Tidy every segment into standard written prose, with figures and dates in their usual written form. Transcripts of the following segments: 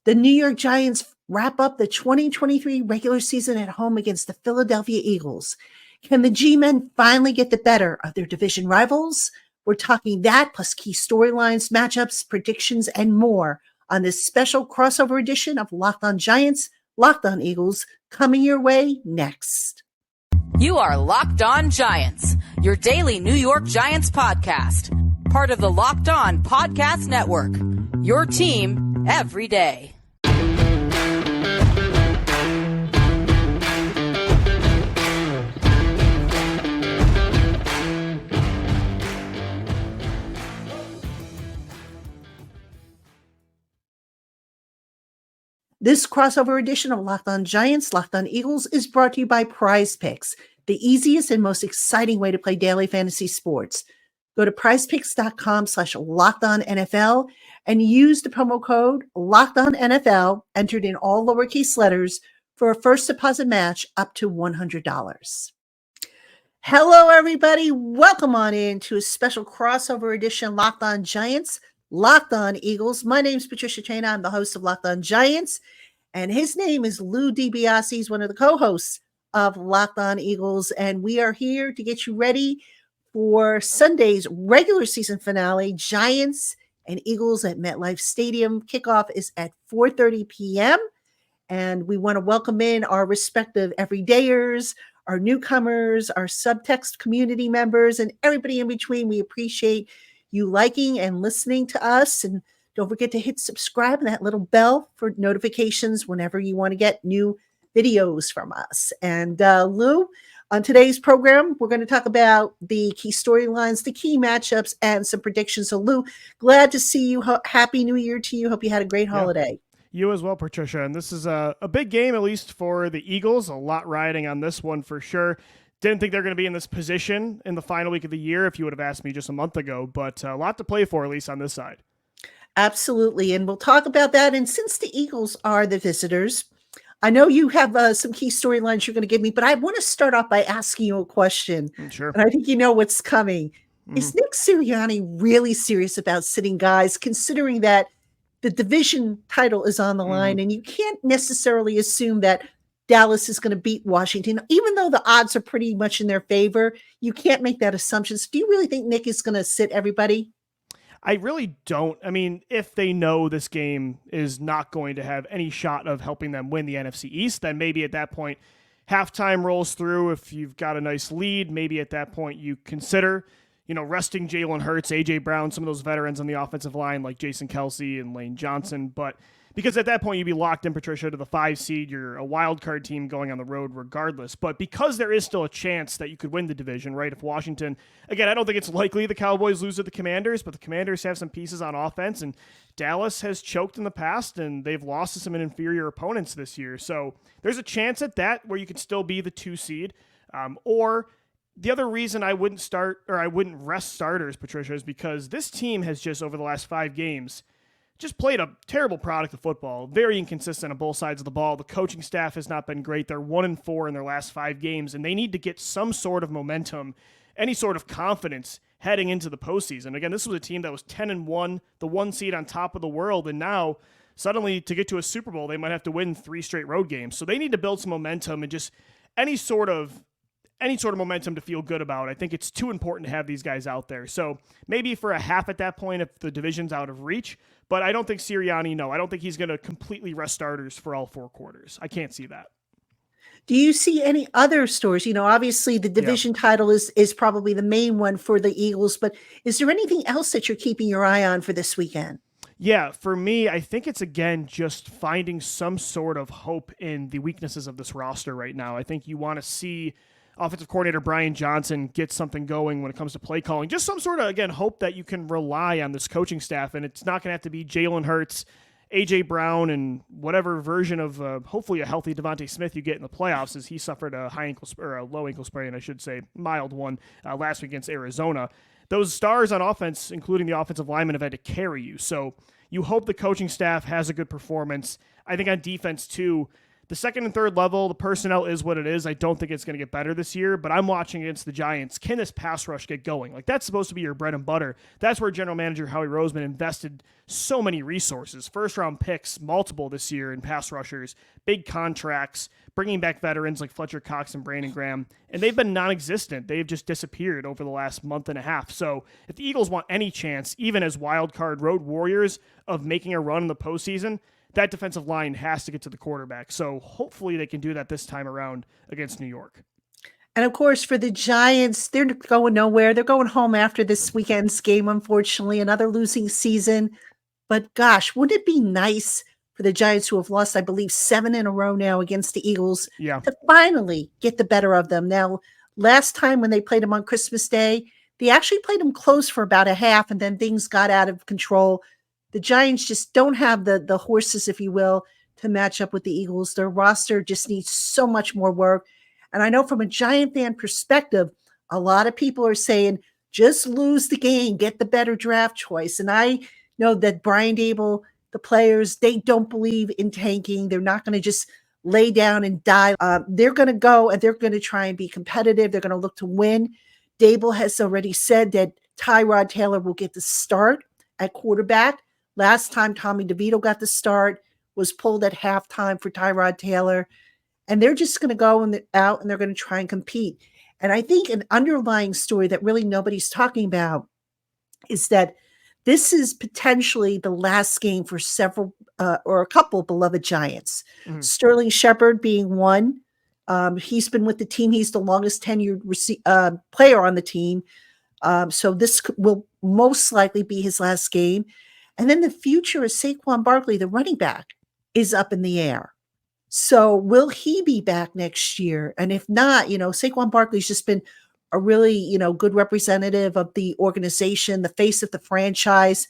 The New York Giants wrap up the 2023 regular season at home against the Philadelphia Eagles. Can the G-men finally get the better of their division rivals? We're talking that plus key storylines, matchups, predictions, and more on this special crossover edition of Locked On Giants, Locked On Eagles, coming your way next. You are Locked On Giants, your daily New York Giants podcast, part of the Locked On Podcast Network, your team every day. This crossover edition of Locked On Giants, Locked On Eagles is brought to you by Prize Picks, the easiest and most exciting way to play daily fantasy sports. Go to prizepicks.com/LockedOnNFL and use the promo code LockedOnNFL, entered in all lowercase letters, for a first deposit match up to $100. Hello, everybody. Welcome on in to a special crossover edition Locked On Giants, Locked On Eagles. My name is Patricia Traina. I'm the host of Locked On Giants, and his name is Lou DiBiase. He's one of the co-hosts of Locked On Eagles, and we are here to get you ready for Sunday's regular season finale, Giants and Eagles at MetLife Stadium. Kickoff is at 4:30 p.m., and we want to welcome in our respective everydayers, our newcomers, our subtext community members, and everybody in between. We appreciate you liking and listening to us. And don't forget to hit subscribe and that little bell for notifications whenever you want to get new videos from us. And Lou, on today's program, we're going to talk about the key storylines, the key matchups, and some predictions. So Lou, glad to see you. Happy New Year to you. Hope you had a great holiday. You as well, Patricia. And this is a big game, at least for the Eagles. A lot riding on this one for sure. Didn't think they're going to be in this position in the final week of the year if you would have asked me just a month ago, but a lot to play for, at least on this side. Absolutely. And we'll talk about that. And since the Eagles are the visitors, I know you have some key storylines you're going to give me, but I want to start off by asking you a question. Sure. And I think you know what's coming. Mm-hmm. Is Nick Sirianni really serious about sitting guys, considering that the division title is on the line, and you can't necessarily assume that Dallas is going to beat Washington, even though the odds are pretty much in their favor? You can't make that assumption. So do you really think Nick is going to sit everybody? I really don't. I mean, if they know this game is not going to have any shot of helping them win the NFC East, then maybe at that point, halftime rolls through. If you've got a nice lead, maybe at that point you consider, resting Jalen Hurts, A.J. Brown, some of those veterans on the offensive line like Jason Kelsey and Lane Johnson. But because at that point you'd be locked in, Patricia, to the 5 seed. You're a wild card team going on the road regardless. But because there is still a chance that you could win the division, right? If Washington, again, I don't think it's likely the Cowboys lose to the Commanders, but the Commanders have some pieces on offense, and Dallas has choked in the past, and they've lost to some inferior opponents this year. So there's a chance at that where you could still be the 2 seed. Or the other reason I wouldn't rest starters, Patricia, is because this team has just, over the last 5 games, just played a terrible product of football, very inconsistent on both sides of the ball. The coaching staff has not been great. They're 1-4 in their last 5 games, and they need to get some sort of momentum, any sort of confidence heading into the postseason. Again, this was a team that was 10-1, the 1 seed on top of the world, and now suddenly to get to a Super Bowl, they might have to win 3 straight road games. So they need to build some momentum and just any sort of momentum to feel good about. I think it's too important to have these guys out there. So maybe for a half at that point if the division's out of reach, but I don't think Sirianni, I don't think he's going to completely rest starters for all 4 quarters. I can't see that. Do you see any other stories? Obviously the division title is probably the main one for the Eagles, but is there anything else that you're keeping your eye on for this weekend? Yeah, for me, I think it's, again, just finding some sort of hope in the weaknesses of this roster right now. I think you want to see offensive coordinator Brian Johnson get something going when it comes to play calling. Just some sort of, again, hope that you can rely on this coaching staff, and it's not going to have to be Jalen Hurts, A.J. Brown, and whatever version of hopefully a healthy Devontae Smith you get in the playoffs, as he suffered a low ankle sprain, I should say, mild one, last week against Arizona. Those stars on offense, including the offensive linemen, have had to carry you. So you hope the coaching staff has a good performance. I think on defense, too, The second and third level, the personnel is what it is. I don't think it's going to get better this year, but I'm watching against the Giants. Can this pass rush get going? Like, that's supposed to be your bread and butter. That's where general manager Howie Roseman invested so many resources. First round picks, multiple this year in pass rushers, big contracts, bringing back veterans like Fletcher Cox and Brandon Graham, and they've been non-existent. They've just disappeared over the last month and a half. So if the Eagles want any chance, even as wild card road warriors, of making a run in the postseason, that defensive line has to get to the quarterback. So hopefully they can do that this time around against New York. And of course, for the Giants, they're going nowhere. They're going home after this weekend's game, unfortunately, another losing season. But gosh, wouldn't it be nice for the Giants, who have lost, I believe, 7 in a row now against the Eagles, to finally get the better of them? Now, last time when they played them on Christmas Day, they actually played them close for about a half, and then things got out of control. The Giants just don't have the horses, if you will, to match up with the Eagles. Their roster just needs so much more work. And I know from a Giant fan perspective, a lot of people are saying, just lose the game, get the better draft choice. And I know that Brian Daboll, the players, they don't believe in tanking. They're not going to just lay down and die. They're going to go and they're going to try and be competitive. They're going to look to win. Daboll has already said that Tyrod Taylor will get the start at quarterback. Last time Tommy DeVito got the start, was pulled at halftime for Tyrod Taylor. And they're just going to go out and they're going to try and compete. And I think an underlying story that really nobody's talking about is that this is potentially the last game for several or a couple beloved Giants. Mm-hmm. Sterling Shepard being one. He's been with the team. He's the longest tenured player on the team. So this will most likely be his last game. And then the future of Saquon Barkley, the running back, is up in the air. So will he be back next year? And if not, Saquon Barkley's just been a really, good representative of the organization, the face of the franchise.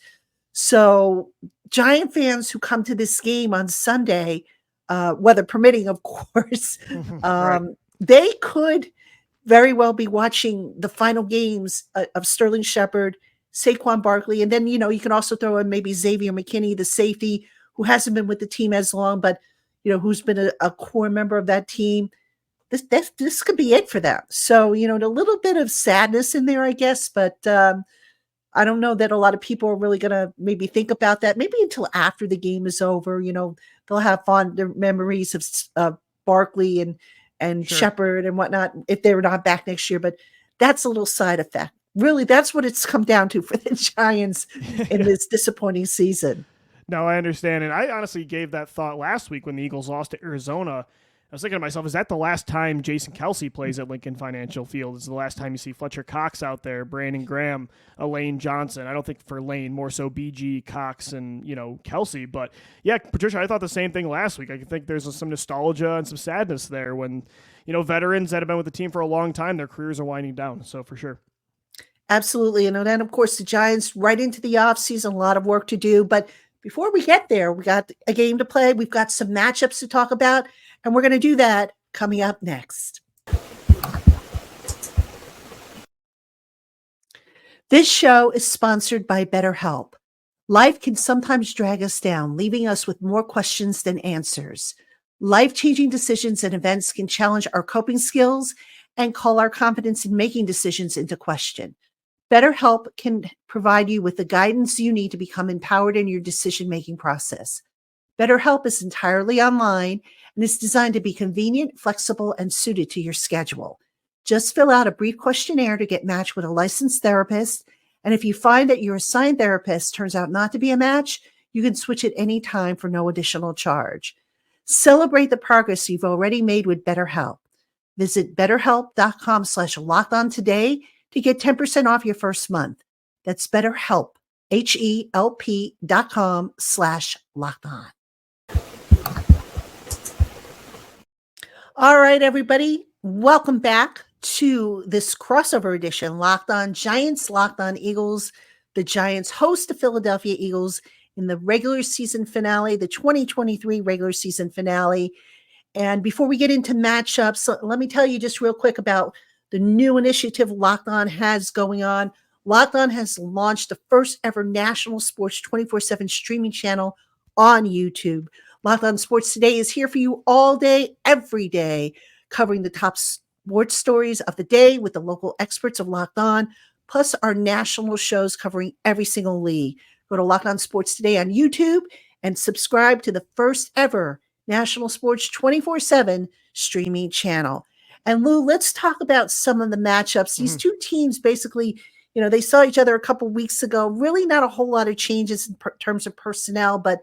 So Giant fans who come to this game on Sunday, weather permitting, of course, right, they could very well be watching the final games of Sterling Shepard, Saquon Barkley, and then, you can also throw in maybe Xavier McKinney, the safety, who hasn't been with the team as long, but, who's been a core member of that team. This could be it for them. So, a little bit of sadness in there, I guess, but I don't know that a lot of people are really going to maybe think about that, maybe until after the game is over. They'll have fond memories of Barkley and sure, Shepard and whatnot if they're not back next year, but that's a little side effect. Really, that's what it's come down to for the Giants in this disappointing season. No, I understand. And I honestly gave that thought last week when the Eagles lost to Arizona. I was thinking to myself, is that the last time Jason Kelsey plays at Lincoln Financial Field? Is the last time you see Fletcher Cox out there, Brandon Graham, Lane Johnson? I don't think for Lane, more so BG, Cox, and, Kelsey. But, yeah, Patricia, I thought the same thing last week. I think there's some nostalgia and some sadness there when, veterans that have been with the team for a long time, their careers are winding down. So, for sure. Absolutely. And then, of course, the Giants right into the offseason, a lot of work to do. But before we get there, we got a game to play. We've got some matchups to talk about, and we're going to do that coming up next. This show is sponsored by BetterHelp. Life can sometimes drag us down, leaving us with more questions than answers. Life-changing decisions and events can challenge our coping skills and call our confidence in making decisions into question. BetterHelp can provide you with the guidance you need to become empowered in your decision-making process. BetterHelp is entirely online and is designed to be convenient, flexible, and suited to your schedule. Just fill out a brief questionnaire to get matched with a licensed therapist, and if you find that your assigned therapist turns out not to be a match, you can switch at any time for no additional charge. Celebrate the progress you've already made with BetterHelp. Visit betterhelp.com/lockedon today to get 10% off your first month. That's BetterHelp, HELP.com/lockedon. All right, everybody, welcome back to this crossover edition, Locked On Giants, Locked On Eagles. The Giants host the Philadelphia Eagles in the regular season finale, the 2023 regular season finale. And before we get into matchups, let me tell you just real quick about the new initiative Locked On has going on. Locked On has launched the first ever national sports 24/7 streaming channel on YouTube. Locked On Sports Today is here for you all day, every day, covering the top sports stories of the day with the local experts of Locked On, plus our national shows covering every single league. Go to Locked On Sports Today on YouTube and subscribe to the first ever National Sports 24/7 streaming channel. And Lou, let's talk about some of the matchups. These two teams basically, they saw each other a couple weeks ago. Really not a whole lot of changes in terms of personnel, but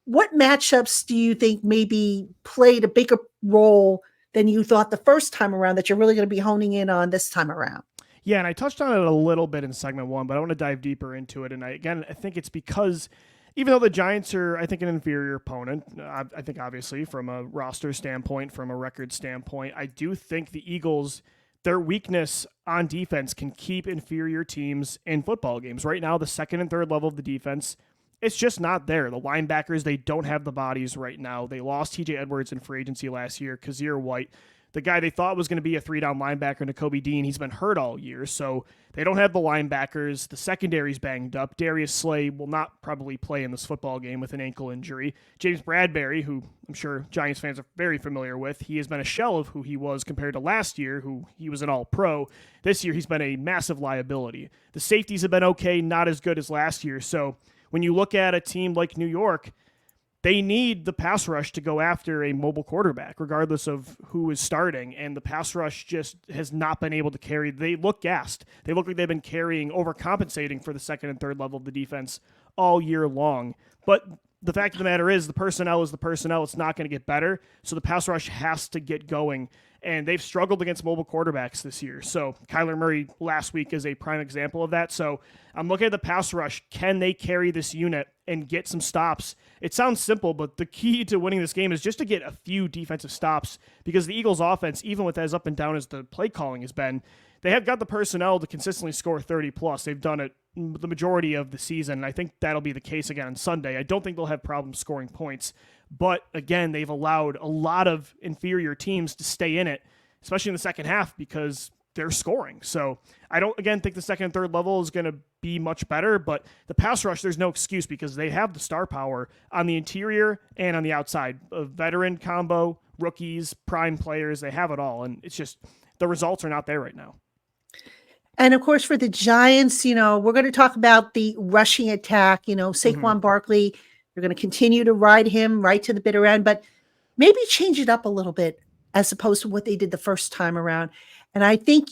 what matchups do you think maybe played a bigger role than you thought the first time around that you're really going to be honing in on this time around? Yeah, and I touched on it a little bit in segment one, but I want to dive deeper into it. And I think it's because even though the Giants are, I think, an inferior opponent, I think obviously from a roster standpoint, from a record standpoint, I do think the Eagles, their weakness on defense can keep inferior teams in football games. Right now, the second and third level of the defense, it's just not there. The linebackers, they don't have the bodies right now. They lost TJ Edwards in free agency last year. Kazir White, the guy they thought was going to be a 3-down linebacker, Nakobe Dean, he's been hurt all year. So they don't have the linebackers. The secondary's banged up. Darius Slay will not probably play in this football game with an ankle injury. James Bradbury, who I'm sure Giants fans are very familiar with, he has been a shell of who he was compared to last year, who he was an all-pro. This year, he's been a massive liability. The safeties have been okay, not as good as last year. So when you look at a team like New York, they need the pass rush to go after a mobile quarterback, regardless of who is starting. And the pass rush just has not been able to carry. They look gassed. They look like they've been carrying, overcompensating for the second and third level of the defense all year long. But the fact of the matter is the personnel is the personnel. It's not going to get better. So the pass rush has to get going. And they've struggled against mobile quarterbacks this year. So Kyler Murray last week is a prime example of that. So I'm looking at the pass rush. Can they carry this unit and get some stops? It sounds simple, but the key to winning this game is just to get a few defensive stops, because the Eagles offense, even with as up and down as the play calling has been, they have got the personnel to consistently score 30 plus. They've done it the majority of the season. And I think that'll be the case again on Sunday. I don't think they'll have problems scoring points. But again, they've allowed a lot of inferior teams to stay in it, especially in the second half, because they're scoring. So I don't, again, think the second and third level is going to be much better, but the pass rush, there's no excuse because they have the star power on the interior and on the outside. A veteran combo, rookies, prime players, they have it all. And it's just the results are not there right now. And of course, for the Giants, we're going to talk about the rushing attack, Saquon Barkley. You're going to continue to ride him right to the bitter end, but maybe change it up a little bit as opposed to what they did the first time around. And I think,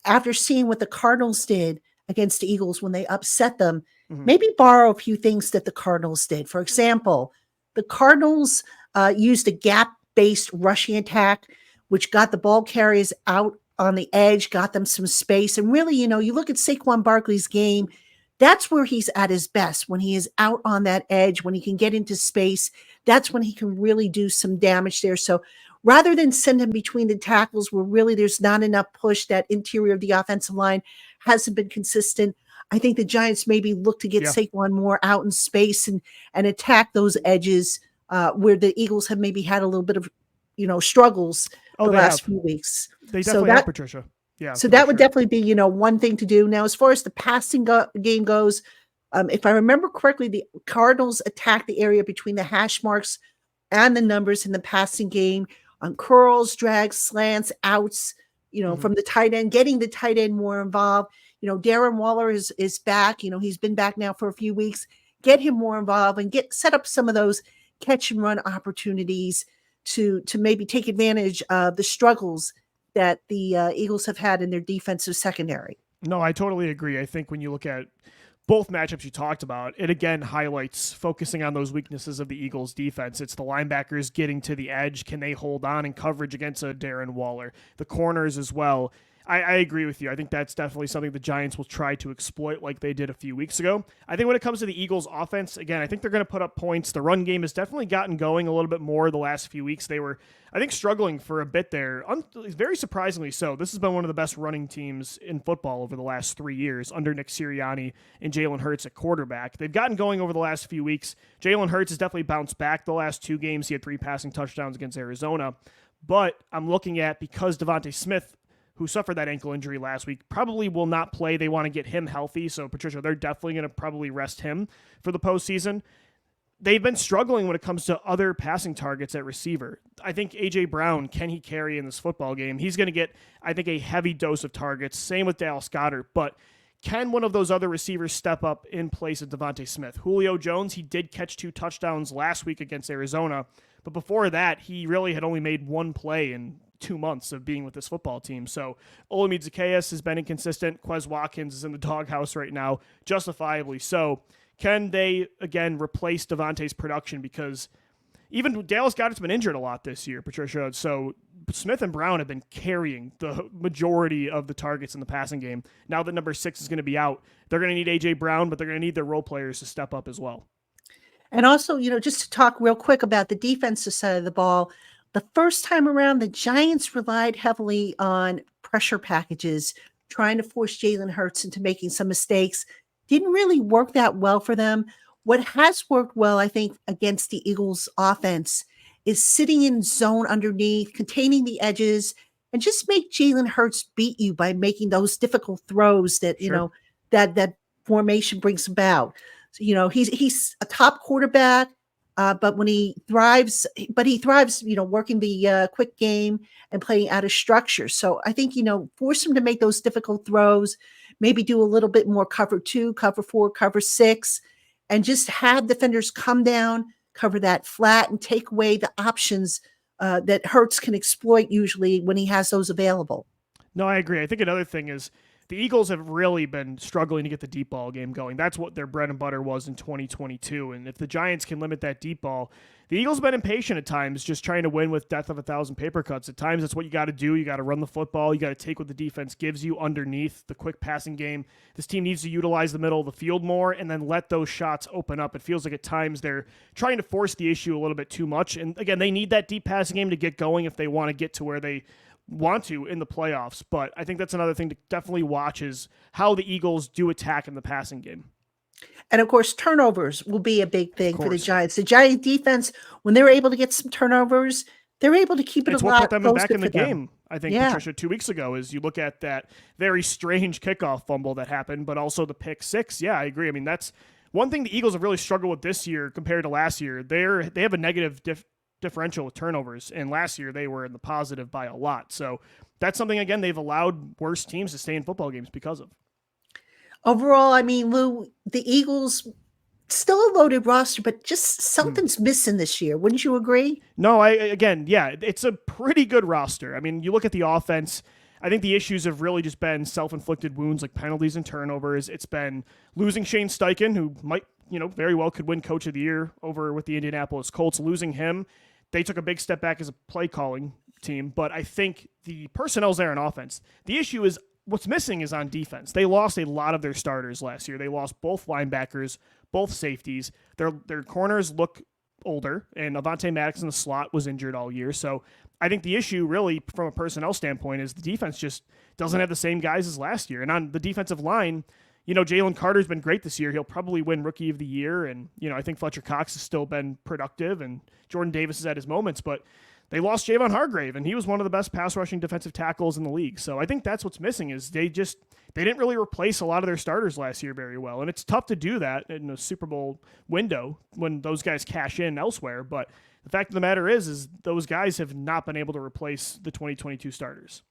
after seeing what the Cardinals did against the Eagles when they upset them, maybe borrow a few things that the Cardinals did. For example, the Cardinals used a gap-based rushing attack, which got the ball carriers out on the edge, got them some space. And really, you look at Saquon Barkley's game, that's where he's at his best, when he is out on that edge, when he can get into space. That's when he can really do some damage there. So rather than send him between the tackles where really there's not enough push, that interior of the offensive line hasn't been consistent, I think the Giants maybe look to get Saquon more out in space and attack those edges where the Eagles have maybe had a little bit of, struggles the last few weeks. They definitely have, Patricia. Yeah. So that would definitely be, one thing to do. Now, as far as the passing game goes, if I remember correctly, the Cardinals attacked the area between the hash marks and the numbers in the passing game on curls, drags, slants, outs, from the tight end, getting the tight end more involved. Darren Waller is back. He's been back now for a few weeks. Get him more involved and set up some of those catch and run opportunities to maybe take advantage of the struggles that the Eagles have had in their defensive secondary. No, I totally agree. I think when you look at both matchups you talked about, it again highlights focusing on those weaknesses of the Eagles defense. It's the linebackers getting to the edge. Can they hold on in coverage against a Darren Waller? The corners as well. I agree with you. I think that's definitely something the Giants will try to exploit like they did a few weeks ago. I think when it comes to the Eagles offense, again, I think they're going to put up points. The run game has definitely gotten going a little bit more the last few weeks. They were, I think, struggling for a bit there. Very surprisingly so. This has been one of the best running teams in football over the last 3 years under Nick Sirianni and Jalen Hurts at quarterback. They've gotten going over the last few weeks. Jalen Hurts has definitely bounced back the last 2 games. He had 3 passing touchdowns against Arizona. But I'm looking at, because Devontae Smith, who suffered that ankle injury last week, probably will not play. They want to get him healthy. So, Patricia, they're definitely going to probably rest him for the postseason. they've been struggling when it comes to other passing targets at receiver. I think A.J. Brown, can he carry in this football game? He's going to get, I think, a heavy dose of targets. Same with Dallas Goedert. But can one of those other receivers step up in place of Devontae Smith? Julio Jones, he did catch 2 touchdowns last week against Arizona. But before that, he really had only made 1 play in 2 months of being with this football team. So Olamide Zaccheaus has been inconsistent. Quez Watkins is in the doghouse right now, justifiably so. Can they, again, replace Devontae's production? Because even Dallas Goedert's been injured a lot this year, Patricia. So Smith and Brown have been carrying the majority of the targets in the passing game. Now that number 6 is going to be out, they're going to need A.J. Brown, but they're going to need their role players to step up as well. And also, just to talk real quick about the defensive side of the ball, the first time around, the Giants relied heavily on pressure packages, trying to force Jalen Hurts into making some mistakes. Didn't really work that well for them. What has worked well, I think, against the Eagles offense is sitting in zone underneath, containing the edges, and just make Jalen Hurts beat you by making those difficult throws that, Sure. that formation brings about. So, he's a top quarterback, but he thrives, working the quick game and playing out of structure. So I think, force him to make those difficult throws, maybe do a little bit more cover 2, cover 4, cover 6, and just have defenders come down, cover that flat, and take away the options that Hurts can exploit usually when he has those available. No, I agree. I think another thing is the Eagles have really been struggling to get the deep ball game going. That's what their bread and butter was in 2022. And if the Giants can limit that deep ball, the Eagles have been impatient at times, just trying to win with death of 1,000 paper cuts. At times, that's what you got to do. You got to run the football. You got to take what the defense gives you underneath the quick passing game. This team needs to utilize the middle of the field more and then let those shots open up. It feels like at times they're trying to force the issue a little bit too much. And again, they need that deep passing game to get going if they want to get to where they want to in the playoffs. But I think that's another thing to definitely watch is how the Eagles do attack in the passing game. And of course, turnovers will be a big thing for the Giants. The Giant defense, when they're able to get some turnovers, they're able to keep it it's a what lot put them back in the game. I think, Yeah. Patricia, 2 weeks ago, is you look at that very strange kickoff fumble that happened, but also the pick 6. Yeah, I agree. I mean, that's one thing the Eagles have really struggled with this year compared to last year. They have a negative differential with turnovers, and last year they were in the positive by a lot. So that's something, again, they've allowed worse teams to stay in football games because of. Overall, I mean, Lou, the Eagles still a loaded roster, but just something's missing this year. Wouldn't you agree? No, it's a pretty good roster. I mean, you look at the offense, I think the issues have really just been self-inflicted wounds like penalties and turnovers. It's been losing Shane Steichen, who might, very well could win Coach of the Year over with the Indianapolis Colts. Losing him, they took a big step back as a play calling team, but I think the personnel's there on offense. The issue is what's missing is on defense. They lost a lot of their starters last year. They lost both linebackers, both safeties. Their corners look older, and Avonte Maddox in the slot was injured all year. So I think the issue really from a personnel standpoint is the defense just doesn't have the same guys as last year. And on the defensive line, Jalen Carter's been great this year. He'll probably win Rookie of the Year. And, I think Fletcher Cox has still been productive, and Jordan Davis is at his moments, but they lost Javon Hargrave, and he was one of the best pass rushing defensive tackles in the league. So I think that's what's missing is they didn't really replace a lot of their starters last year very well. And it's tough to do that in a Super Bowl window when those guys cash in elsewhere. But the fact of the matter is those guys have not been able to replace the 2022 starters.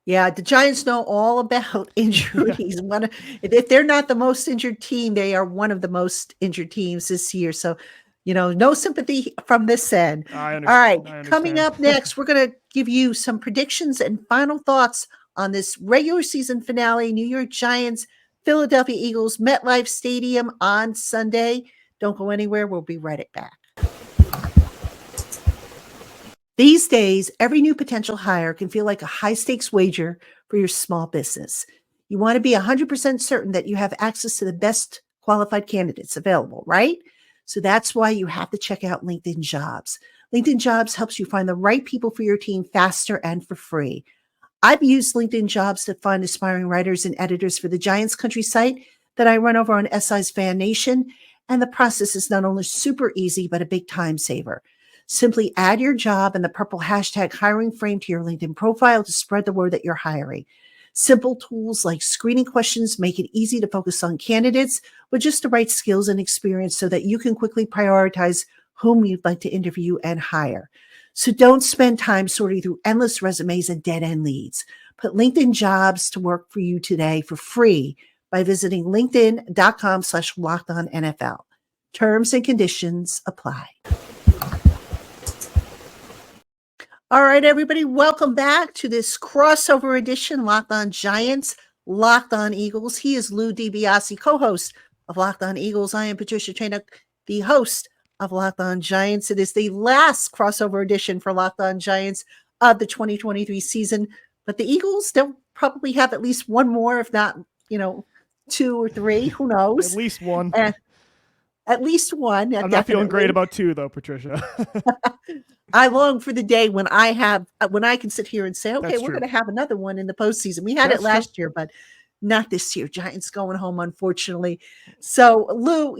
Yeah, the Giants know all about injuries. Yeah. If they're not the most injured team, they are one of the most injured teams this year. So, no sympathy from this end. All right, coming up next, we're going to give you some predictions and final thoughts on this regular season finale, New York Giants, Philadelphia Eagles, MetLife Stadium on Sunday. Don't go anywhere. We'll be right back. These days, every new potential hire can feel like a high-stakes wager for your small business. You want to be 100% certain that you have access to the best qualified candidates available, right? So that's why you have to check out LinkedIn Jobs. LinkedIn Jobs helps you find the right people for your team faster and for free. I've used LinkedIn Jobs to find aspiring writers and editors for the Giants Country site that I run over on SI's Fan Nation, and the process is not only super easy, but a big time saver. Simply add your job and the purple hashtag hiring frame to your LinkedIn profile to spread the word that you're hiring. Simple tools like screening questions make it easy to focus on candidates with just the right skills and experience so that you can quickly prioritize whom you'd like to interview and hire. So don't spend time sorting through endless resumes and dead-end leads. Put LinkedIn Jobs to work for you today for free by visiting linkedin.com/lockedonnfl. Terms and conditions apply. All right, everybody, welcome back to this crossover edition, Locked On Giants, Locked On Eagles. He is Lou DiBiase, co-host of Locked On Eagles. I am Patricia Traina, the host of Locked On Giants. It is the last crossover edition for Locked On Giants of the 2023 season, but the Eagles, they'll probably have at least one more, if not, 2 or 3, who knows? At least one. At least one. I'm not feeling great about 2, though, Patricia. I long for the day when I can sit here and say, okay, That's we're true. going to have another one in the postseason. We had it last year, but not this year. Giants going home, unfortunately. So, Lou,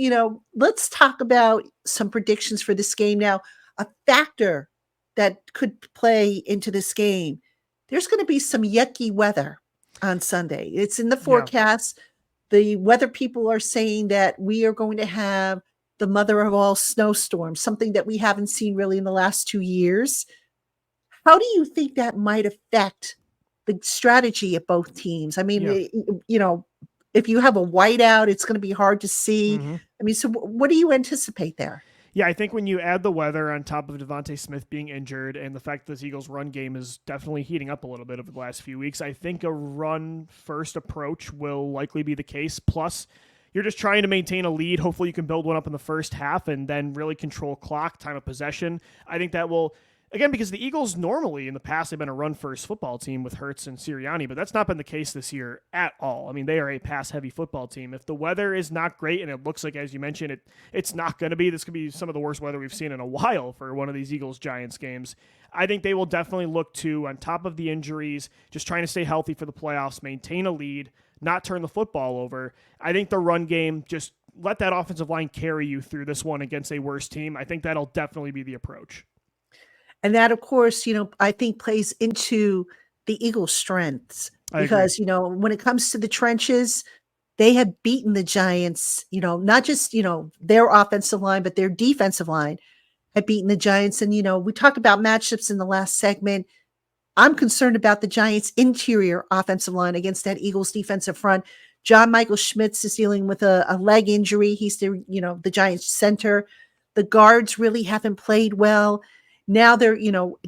let's talk about some predictions for this game now. A factor that could play into this game. There's going to be some yucky weather on Sunday. It's in the forecast. Yeah. The weather people are saying that we are going to have the mother of all snowstorms, something that we haven't seen really in the last 2 years. How do you think that might affect the strategy of both teams? I mean, if you have a whiteout, it's going to be hard to see. Mm-hmm. I mean, so what do you anticipate there? Yeah, I think when you add the weather on top of Devontae Smith being injured and the fact that this Eagles run game is definitely heating up a little bit over the last few weeks, I think a run-first approach will likely be the case. Plus, you're just trying to maintain a lead. Hopefully you can build one up in the first half and then really control clock, time of possession. I think that will, again, because the Eagles normally in the past have been a run-first football team with Hurts and Sirianni, but that's not been the case this year at all. I mean, they are a pass-heavy football team. If the weather is not great, and it looks like, as you mentioned, it's not going to be, this could be some of the worst weather we've seen in a while for one of these Eagles-Giants games, I think they will definitely look to, on top of the injuries, just trying to stay healthy for the playoffs, maintain a lead, not turn the football over. I think the run game, just let that offensive line carry you through this one against a worse team. I think that'll definitely be the approach. And that, of course, I think plays into the Eagles' strengths because, when it comes to the trenches, they have beaten the Giants, not just, their offensive line, but their defensive line had beaten the Giants. And, we talked about matchups in the last segment. I'm concerned about the Giants' interior offensive line against that Eagles defensive front. John Michael Schmitz is dealing with a leg injury. He's the Giants center. The guards really haven't played well. Now they're,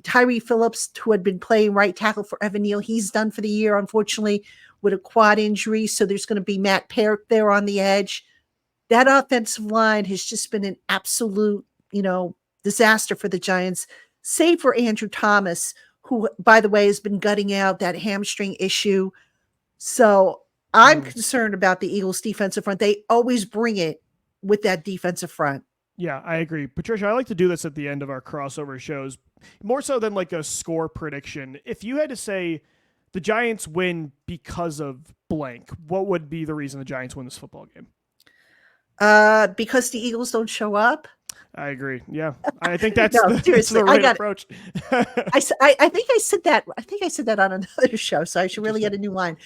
Tyree Phillips, who had been playing right tackle for Evan Neal, he's done for the year, unfortunately, with a quad injury. So there's going to be Matt Parrott there on the edge. That offensive line has just been an absolute, disaster for the Giants, save for Andrew Thomas, who, by the way, has been gutting out that hamstring issue. So I'm concerned about the Eagles defensive front. They always bring it with that defensive front. Yeah, I agree. Patricia, I like to do this at the end of our crossover shows, more so than like a score prediction. If you had to say the Giants win because of blank, what would be the reason the Giants win this football game? Because the Eagles don't show up. I agree. Yeah, I think that's, that's the right approach. I think I said that. I think I said that on another show, so I should really get a new line.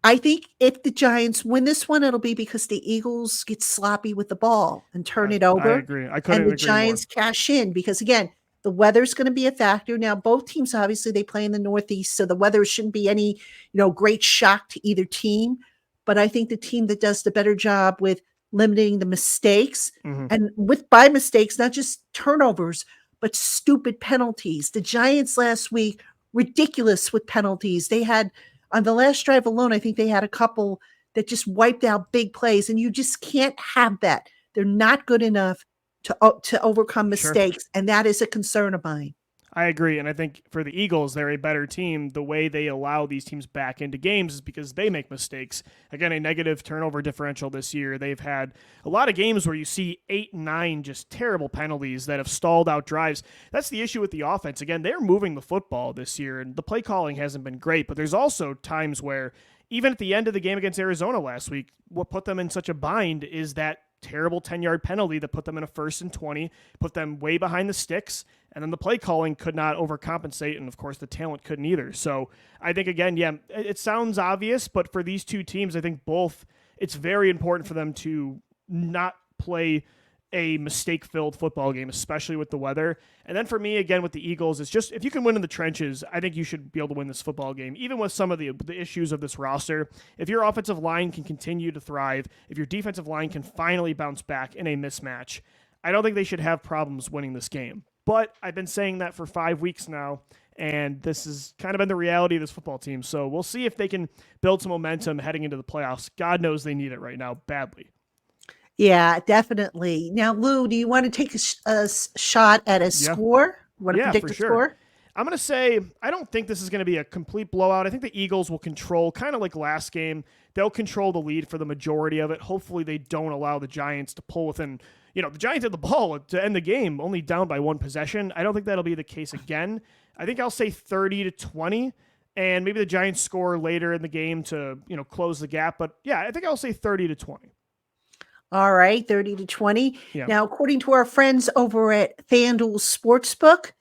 I think if the Giants win this one, it'll be because the Eagles get sloppy with the ball and turn it over. I agree. I couldn't agree more. And the Giants cash in because, again, the weather's going to be a factor. Now, both teams, obviously, they play in the Northeast, so the weather shouldn't be any, great shock to either team. But I think the team that does the better job with limiting the mistakes, and by mistakes, not just turnovers, but stupid penalties. The Giants last week, ridiculous with penalties. They had, on the last drive alone, I think they had a couple that just wiped out big plays, and you just can't have that. They're not good enough to overcome mistakes, and that is a concern of mine. I agree, and I think for the Eagles, they're a better team. The way they allow these teams back into games is because they make mistakes. Again, a negative turnover differential this year. They've had a lot of games where you see 8, 9 just terrible penalties that have stalled out drives. That's the issue with the offense. Again, they're moving the football this year, and the play calling hasn't been great, but there's also times where even at the end of the game against Arizona last week, what put them in such a bind is that terrible 10-yard penalty that put them in a 1st and 20, put them way behind the sticks, and then the play calling could not overcompensate, and of course the talent couldn't either. So I think, again, yeah, it sounds obvious, but for these two teams, I think both, it's very important for them to not play a mistake-filled football game, especially with the weather. And then for me, again, with the Eagles, it's just if you can win in the trenches, I think you should be able to win this football game, even with some of the issues of this roster. If your offensive line can continue to thrive, if your defensive line can finally bounce back in a mismatch, I don't think they should have problems winning this game. But I've been saying that for 5 weeks now, and this has kind of been the reality of this football team. So we'll see if they can build some momentum heading into the playoffs. God knows they need it right now badly. Yeah, definitely. Now, Lou, do you want to take a shot at a score? You want to predict a score? I'm going to say I don't think this is going to be a complete blowout. I think the Eagles will control, kind of like last game, they'll control the lead for the majority of it. Hopefully they don't allow the Giants to pull within, the Giants had the ball to end the game, only down by 1 possession. I don't think that'll be the case again. I think I'll say 30-20, and maybe the Giants score later in the game to, close the gap. But yeah, I think I'll say 30-20. All right, 30-20. Yeah. Now, according to our friends over at FanDuel Sportsbook,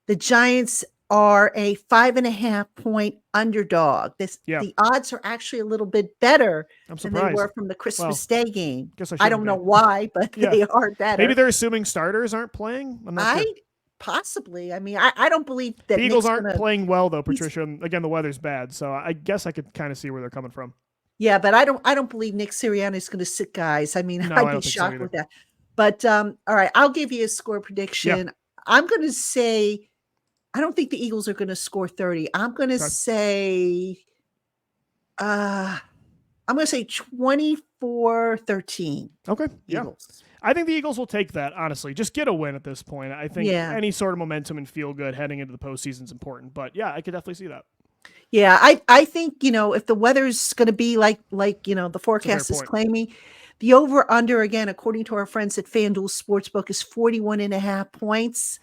the Giants are a 5.5-point underdog. The odds are actually a little bit better than they were from the Christmas Day game. I don't know why, but they are better. Maybe they're assuming starters aren't playing. I'm not sure. Possibly. I mean, I don't believe that the Eagles aren't playing well, though, Patricia. Again, the weather's bad, so I guess I could kind of see where they're coming from. Yeah, but I don't believe Nick Sirianni is going to sit guys. I mean, I'd be shocked with that. But all right, I'll give you a score prediction. Yeah. I'm going to say I don't think the Eagles are going to score 30. I'm going to say 24-13. Okay. Eagles. Yeah. I think the Eagles will take that, honestly. Just get a win at this point. I think any sort of momentum and feel good heading into the postseason is important. But yeah, I could definitely see that. Yeah, I think, if the weather's going to be like the forecast is claiming, the over-under, again, according to our friends at FanDuel Sportsbook, is 41.5 points.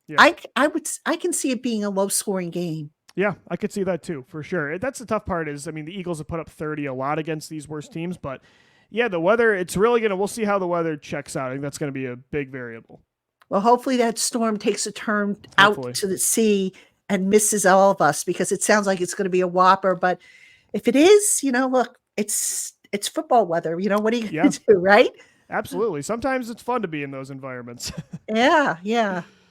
Yeah. I can see it being a low-scoring game. Yeah, I could see that too, for sure. That's the tough part is, the Eagles have put up 30 a lot against these worst teams, but yeah, the weather, it's really we'll see how the weather checks out. I think that's going to be a big variable. Well, hopefully that storm takes a turn out to the sea and misses all of us, because it sounds like it's going to be a whopper. But if it is, look, it's football weather. What are you going to do, right? Absolutely. Sometimes it's fun to be in those environments. Yeah.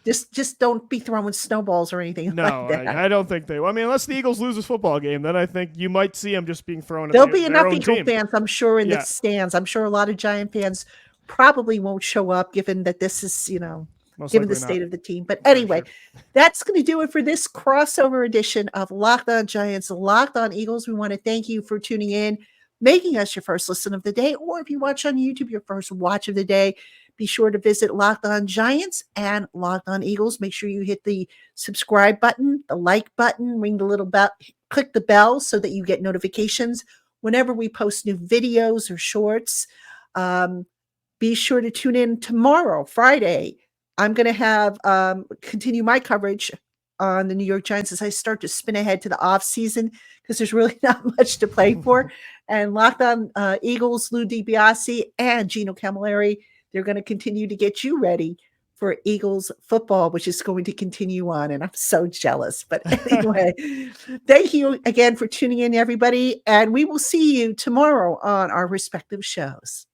Just don't be throwing snowballs or anything like that. I don't think they will. Unless the Eagles lose this football game, then I think you might see them just being thrown at There'll be enough Eagle fans, I'm sure, in the stands. I'm sure a lot of Giant fans probably won't show up, given that this is, given the state of the team. But anyway, that's going to do it for this crossover edition of Locked On Giants, Locked On Eagles. We want to thank you for tuning in, making us your first listen of the day, or if you watch on YouTube, your first watch of the day. Be sure to visit Locked On Giants and Locked On Eagles. Make sure you hit the subscribe button, the like button, ring the little bell, click the bell so that you get notifications whenever we post new videos or shorts. Be sure to tune in tomorrow, Friday. I'm going to have continue my coverage on the New York Giants as I start to spin ahead to the off season, because there's really not much to play for. And Locked On Eagles, Lou DiBiase and Gino Camilleri, they're going to continue to get you ready for Eagles football, which is going to continue on. And I'm so jealous. But anyway, thank you again for tuning in, everybody. And we will see you tomorrow on our respective shows.